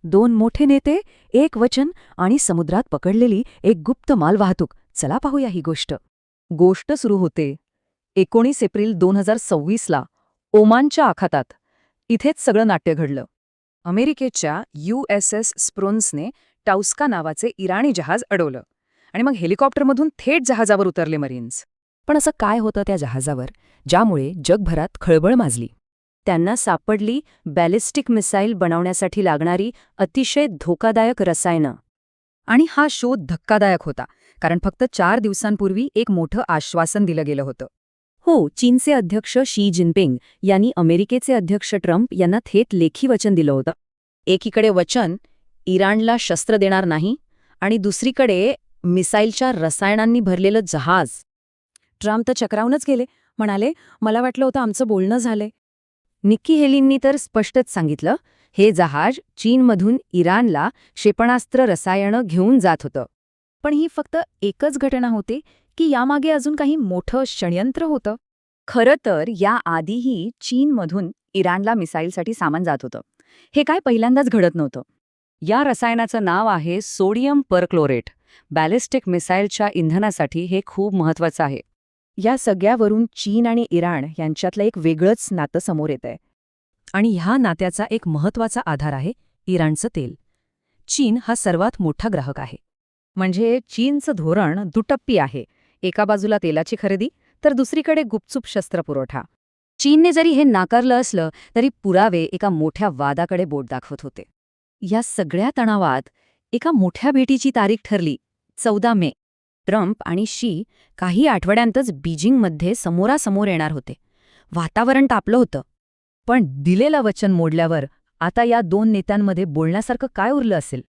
दोन मोठे नेते, एक वचन आणि समुद्रात पकडलेली एक गुप्त मालवाहतूक. चला पाहूया ही गोष्ट. गोष्ट सुरू होते 19 एप्रिल 2026ला ओमानच्या आखातात. इथेच सगळं नाट्य घडलं. अमेरिकेच्या USS स्प्रोन्सने टाउस्का नावाचे इराणी जहाज अडवलं आणि मग हेलिकॉप्टरमधून थेट जहाजावर उतरले मरीन्स. पण असं काय होतं त्या जहाजावर ज्यामुळे जगभरात खळबळ माजली? त्यांना सापडली बॅलिस्टिक मिसाईल बनवण्यासाठी लागणारी अतिशय धोकादायक रसायनं. आणि हा शोध धक्कादायक होता, कारण फक्त 4 दिवसांपूर्वी एक मोठं आश्वासन दिलं गेलं होतं. हो, चीनचे अध्यक्ष शी जिनपिंग यांनी अमेरिकेचे अध्यक्ष ट्रम्प यांना थेट लेखी वचन दिलं होतं. एकीकडे वचन, इराणला शस्त्र देणार नाही, आणि दुसरीकडे मिसाईलच्या रसायनांनी भरलेलं जहाज. ट्रम्प तर चक्रावूनच गेले. म्हणाले, मला वाटलं होतं आमचं बोलणं झालंय. निक्की हेलींनी तर स्पष्टच सांगितलं, हे जहाज चीनमधून इराणला क्षेपणास्त्र रसायनं घेऊन जात होतं. पण ही फक्त एकच घटना होती की यामागे अजून काही मोठं षड्यंत्र होतं? खरं तर याआधीही चीनमधून इराणला मिसाईलसाठी सामान जात होतं. हे काय पहिल्यांदाच घडत नव्हतं. या रसायनाचं नाव आहे सोडियम परक्लोरेट. बॅलिस्टिक मिसाईलच्या इंधनासाठी हे खूप महत्त्वाचं आहे. या सगळ्यावरून चीन आणि इराण यांच्यातलं एक वेगळंच नातं समोर येतंय. आणि ह्या नात्याचा एक महत्त्वाचा आधार आहे इराणचं तेल. चीन हा सर्वात मोठा ग्राहक आहे. म्हणजे चीनचं धोरण दुटप्पी आहे. एका बाजूला तेलाची खरेदी, तर दुसरीकडे गुपचूप शस्त्रपुरवठा. चीनने जरी हे नाकारलं असलं तरी पुरावे एका मोठ्या वादाकडे बोट दाखवत होते. या सगळ्या तणावात एका मोठ्या भेटीची तारीख ठरली, 14 मे. ट्रम्प आणि शी काही आठवड्यांतच बीजिंगमध्ये समोरासमोर येणार होते. वातावरण तापलं होतं. पण दिलेलं वचन मोडल्यावर आता या दोन नेत्यांमध्ये बोलण्यासारखं काय उरलं असेल?